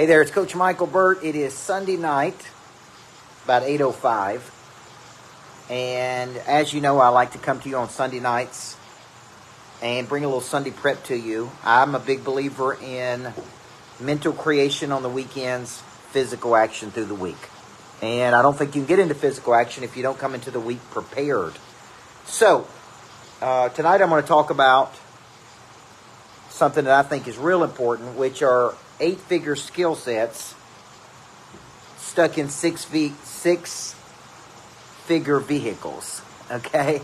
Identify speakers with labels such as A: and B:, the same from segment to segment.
A: Hey there, it's Coach Michael Burt. It is Sunday night, about 8:05. And as you know, I like to come to you on Sunday nights and bring a little Sunday prep to you. I'm a big believer in mental creation on the weekends, physical action through the week. And I don't think you can get into physical action if you don't come into the week prepared. So, tonight I'm going to talk about something that I think is real important, which are 8-figure skill sets stuck in six-figure vehicles. Okay,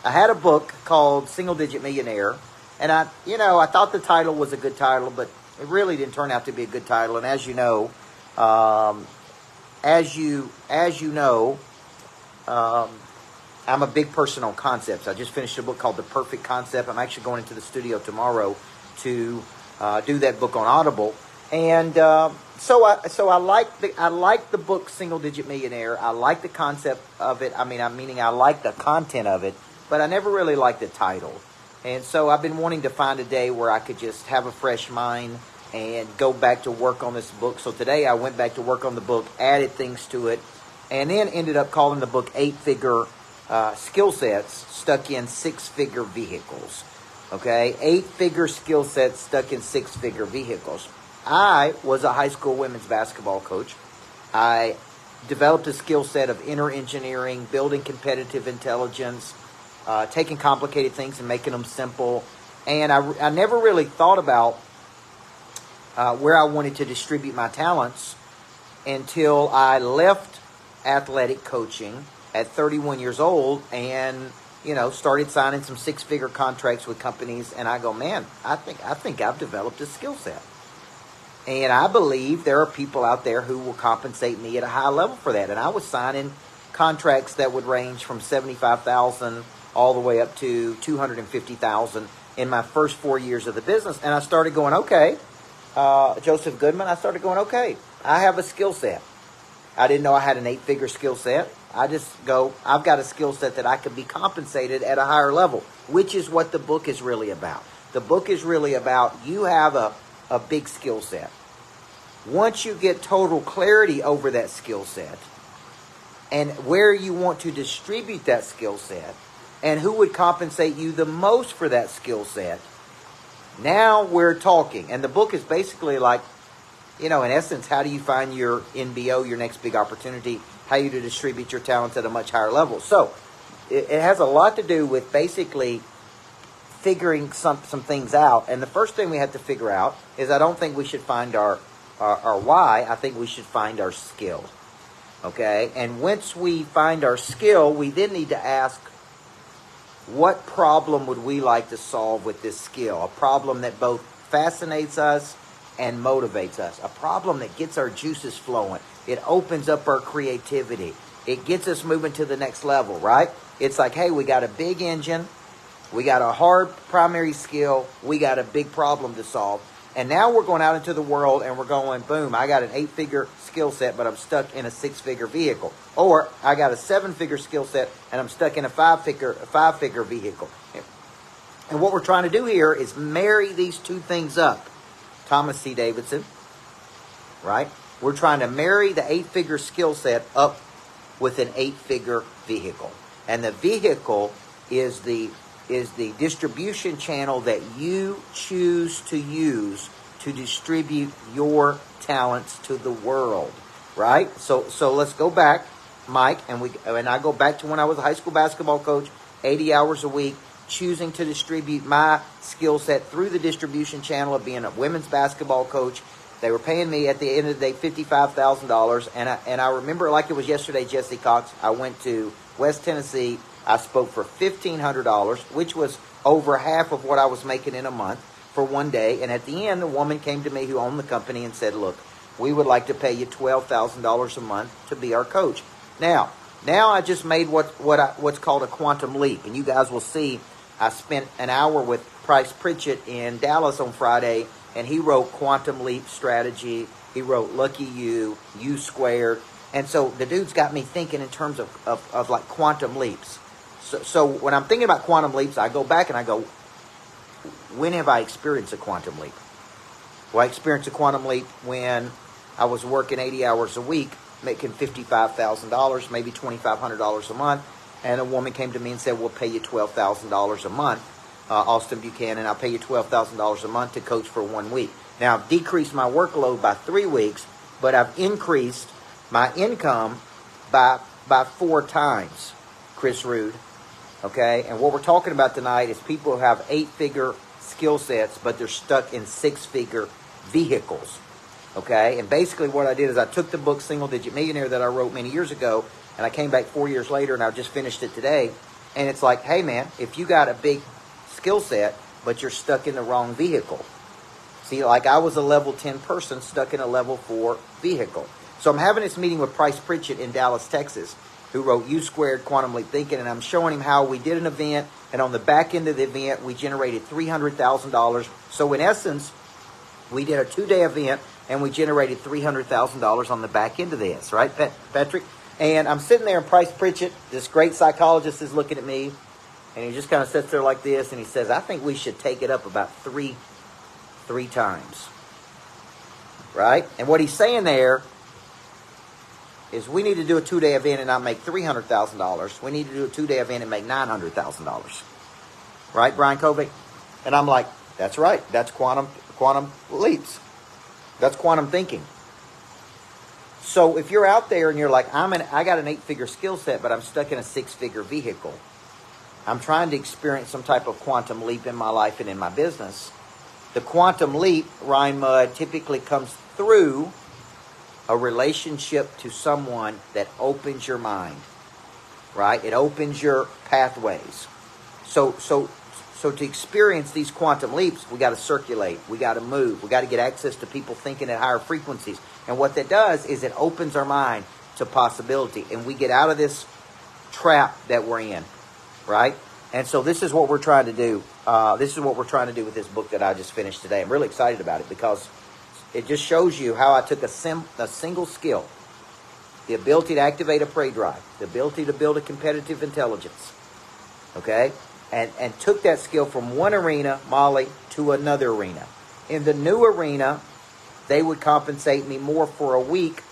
A: I had a book called Single Digit Millionaire, and I thought the title was a good title, but it really didn't turn out to be a good title. And as you know, I'm a big person on concepts. I just finished a book called The Perfect Concept. I'm actually going into the studio tomorrow to do that book on Audible. And so I like the book Single Digit Millionaire. I like the concept of it. Meaning I like the content of it, but I never really liked the title. And so I've been wanting to find a day where I could just have a fresh mind and go back to work on this book. So today I went back to work on the book, added things to it, and then ended up calling the book 8-figure skill sets stuck in 6-figure vehicles. Okay, 8-figure skill sets stuck in 6-figure vehicles. I was a high school women's basketball coach. I developed a skill set of inner engineering, building competitive intelligence, taking complicated things and making them simple. And I never really thought about where I wanted to distribute my talents until I left athletic coaching at 31 years old and started signing some 6-figure contracts with companies. And I go, man, I think I've developed a skill set. And I believe there are people out there who will compensate me at a high level for that. And I was signing contracts that would range from $75,000 all the way up to $250,000 in my first 4 years of the business. And I started going, okay, Joseph Goodman, I have a skill set. I didn't know I had an 8-figure skill set. I just go, I've got a skill set that I could be compensated at a higher level, which is what the book is really about. The book is really about you have a big skill set. Once you get total clarity over that skill set and where you want to distribute that skill set and who would compensate you the most for that skill set, now we're talking. And the book is basically like, in essence, how do you find your NBO, your next big opportunity, how you to distribute your talents at a much higher level. So it has a lot to do with basically figuring some things out. And the first thing we have to figure out is I don't think we should find our why. I think we should find our skill. Okay? And once we find our skill, we then need to ask, what problem would we like to solve with this skill? A problem that both fascinates us and motivates us. A problem that gets our juices flowing. It opens up our creativity. It gets us moving to the next level, right? It's like, hey, we got a big engine. We got a hard primary skill. We got a big problem to solve. And now we're going out into the world and we're going, boom, I got an 8-figure skill set, but I'm stuck in a 6-figure vehicle. Or I got a 7-figure skill set and I'm stuck in a 5-figure vehicle. And what we're trying to do here is marry these two things up. Thomas C. Davidson, right? We're trying to marry the 8-figure skill set up with an 8-figure vehicle. And the vehicle is the distribution channel that you choose to use to distribute your talents to the world, right? So let's go back, Mike, and I go back to when I was a high school basketball coach, 80 hours a week, choosing to distribute my skill set through the distribution channel of being a women's basketball coach. They were paying me at the end of the day $55,000, and I remember it like it was yesterday, Jesse Cox. I went to West Tennessee. I spoke for $1,500, which was over half of what I was making in a month for one day. And at the end, the woman came to me who owned the company and said, look, we would like to pay you $12,000 a month to be our coach. Now I just made what's called a quantum leap. And you guys will see I spent an hour with Price Pritchett in Dallas on Friday, and he wrote Quantum Leap Strategy. He wrote Lucky You, U Squared. And so the dude's got me thinking in terms of like quantum leaps. So when I'm thinking about quantum leaps, I go back and I go, when have I experienced a quantum leap? Well, I experienced a quantum leap when I was working 80 hours a week, making $55,000, maybe $2,500 a month. And a woman came to me and said, we'll pay you $12,000 a month, Austin Buchanan, I'll pay you $12,000 a month to coach for 1 week. Now, I've decreased my workload by 3 weeks, but I've increased my income by 4 times, Chris Rude. Okay? And what we're talking about tonight is people who have 8-figure skill sets, but they're stuck in 6-figure vehicles. Okay? And basically what I did is I took the book Single Digit Millionaire that I wrote many years ago, and I came back 4 years later, and I just finished it today. And it's like, hey, man, if you got a big skill set, but you're stuck in the wrong vehicle. See, like I was a level 10 person stuck in a level 4 vehicle. So I'm having this meeting with Price Pritchett in Dallas, Texas, who wrote U Squared Quantum Leap Thinking, and I'm showing him how we did an event, and on the back end of the event, we generated $300,000. So in essence, we did a 2-day event, and we generated $300,000 on the back end of this, right, Patrick? And I'm sitting there, and Price Pritchett, this great psychologist, is looking at me, and he just kind of sits there like this, and he says, I think we should take it up about three times, right? And what he's saying there is we need to do a 2-day event and not make $300,000. We need to do a 2-day event and make $900,000. Right, Brian Kovic? And I'm like, that's right. That's quantum leaps. That's quantum thinking. So if you're out there and you're like, I got an 8-figure skill set, but I'm stuck in a 6-figure vehicle. I'm trying to experience some type of quantum leap in my life and in my business. The quantum leap, Ryan Mudd, typically comes through a relationship to someone that opens your mind, right? It opens your pathways. So to experience these quantum leaps, we got to circulate, we got to move, we got to get access to people thinking at higher frequencies. And what that does is it opens our mind to possibility, and we get out of this trap that we're in, right? And so this is what we're trying to do. This is what we're trying to do with this book that I just finished today. I'm really excited about it because it just shows you how I took a single skill, the ability to activate a prey drive, the ability to build a competitive intelligence, okay, and took that skill from one arena, Molly, to another arena. In the new arena, they would compensate me more for a week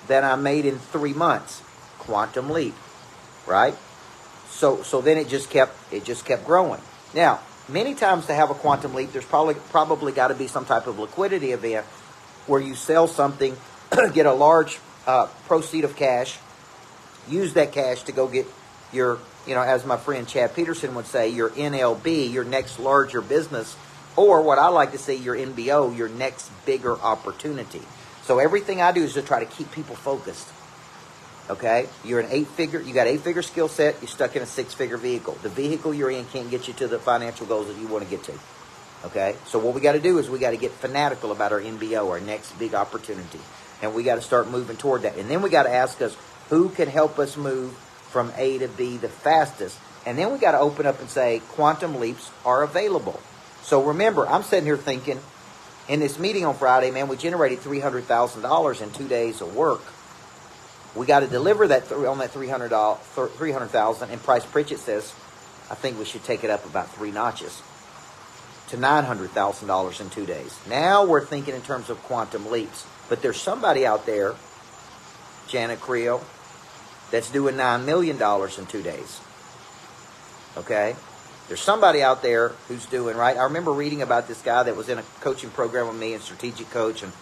A: than I made in 3 months. Quantum leap, right? So then it just kept growing. Now, many times to have a quantum leap, there's probably got to be some type of liquidity event where you sell something, get a large proceed of cash, use that cash to go get your, as my friend Chad Peterson would say, your NLB, your next larger business, or what I like to say, your NBO, your next bigger opportunity. So everything I do is to try to keep people focused. Okay, you're you got 8-figure skill set, you're stuck in a 6-figure vehicle. The vehicle you're in can't get you to the financial goals that you want to get to. Okay, so what we got to do is we got to get fanatical about our NBO, our next big opportunity. And we got to start moving toward that. And then we got to ask us, who can help us move from A to B the fastest? And then we got to open up and say, quantum leaps are available. So remember, I'm sitting here thinking, in this meeting on Friday, man, we generated $300,000 in 2 days of work. We got to deliver that on that $300,000, and Price Pritchett says, I think we should take it up about 3 notches to $900,000 in 2 days. Now we're thinking in terms of quantum leaps. But there's somebody out there, Janet Creel, that's doing $9 million in 2 days. Okay? There's somebody out there who's doing, right? I remember reading about this guy that was in a coaching program with me, a strategic coach, and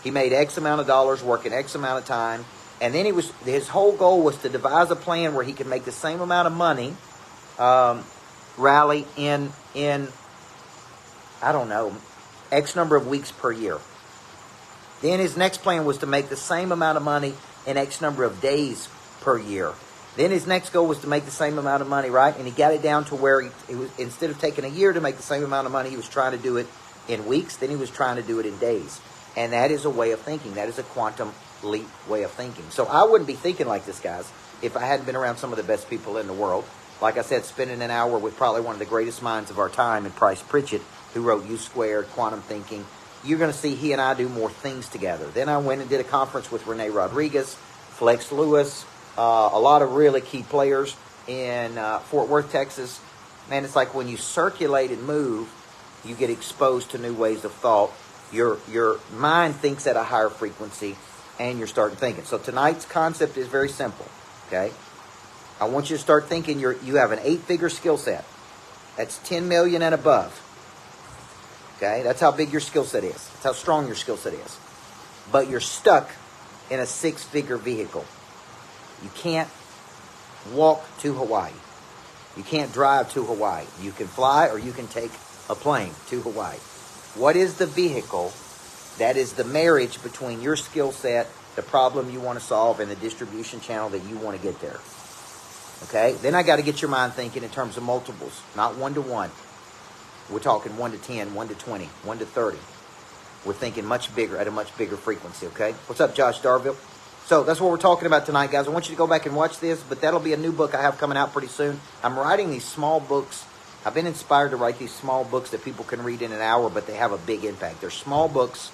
A: he made X amount of dollars working X amount of time. And then his whole goal was to devise a plan where he could make the same amount of money, rally in I don't know, X number of weeks per year. Then his next plan was to make the same amount of money in X number of days per year. Then his next goal was to make the same amount of money, right? And he got it down to where he was, instead of taking a year to make the same amount of money, he was trying to do it in weeks. Then he was trying to do it in days. And that is a way of thinking. That is a quantum leap way of thinking. So I wouldn't be thinking like this, guys, if I hadn't been around some of the best people in the world. Like I said, spending an hour with probably one of the greatest minds of our time in Price Pritchett, who wrote U Squared, Quantum Thinking. You're going to see he and I do more things together. Then I went and did a conference with Renee Rodriguez, Flex Lewis, a lot of really key players in Fort Worth, Texas. Man, it's like when you circulate and move, you get exposed to new ways of thought, Your mind thinks at a higher frequency, and you're starting thinking. So tonight's concept is very simple, okay? I want you to start thinking you have an 8-figure skill set. That's 10 million and above. Okay? That's how big your skill set is. That's how strong your skill set is. But you're stuck in a 6-figure vehicle. You can't walk to Hawaii. You can't drive to Hawaii. You can fly or you can take a plane to Hawaii. What is the vehicle that is the marriage between your skill set, the problem you want to solve, and the distribution channel that you want to get there? Okay? Then I got to get your mind thinking in terms of multiples, not 1 to 1. We're talking 1 to 10, 1 to 20, 1 to 30. We're thinking much bigger, at a much bigger frequency, okay? What's up, Josh Darville? So that's what we're talking about tonight, guys. I want you to go back and watch this, but that'll be a new book I have coming out pretty soon. I'm writing these small books. I've been inspired to write these small books that people can read in an hour, but they have a big impact. They're small books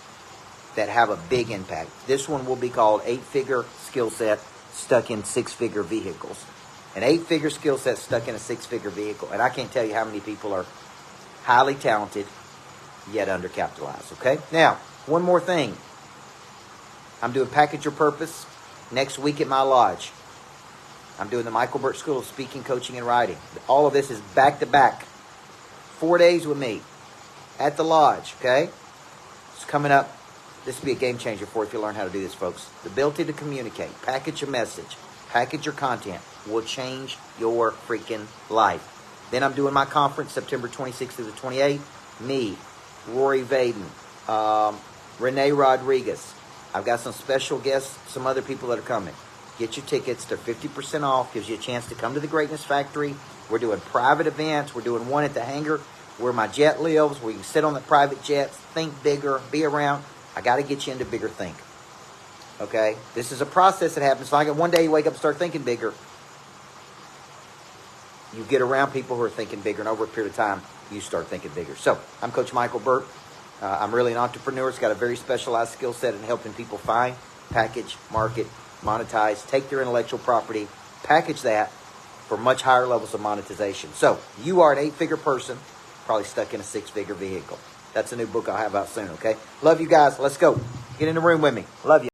A: that have a big impact. This one will be called 8-Figure Skill Set Stuck in 6-Figure Vehicles. An 8-figure skill set stuck in a 6-figure vehicle. And I can't tell you how many people are highly talented, yet undercapitalized, okay? Now, one more thing. I'm doing Package Your Purpose next week at my lodge. I'm doing the Michael Burt School of Speaking, Coaching, and Writing. All of this is back-to-back. 4 days with me at the lodge, okay? It's coming up. This will be a game changer for you if you learn how to do this, folks. The ability to communicate, package your message, package your content will change your freaking life. Then I'm doing my conference September 26th through the 28th. Me, Rory Vaden, Renee Rodriguez. I've got some special guests, some other people that are coming. Get your tickets. They're 50% off. Gives you a chance to come to the Greatness Factory. We're doing private events. We're doing one at the hangar where my jet lives, where you can sit on the private jets, think bigger, be around. I got to get you into bigger think. Okay? This is a process that happens. Like one day you wake up and start thinking bigger. You get around people who are thinking bigger, and over a period of time, you start thinking bigger. So, I'm Coach Michael Burt. I'm really an entrepreneur. It's got a very specialized skill set in helping people find, package, market, monetize, take their intellectual property, package that for much higher levels of monetization. So, you are an 8-figure person, probably stuck in a 6-figure vehicle. That's a new book I'll have out soon, okay? Love you guys. Let's go. Get in the room with me. Love you.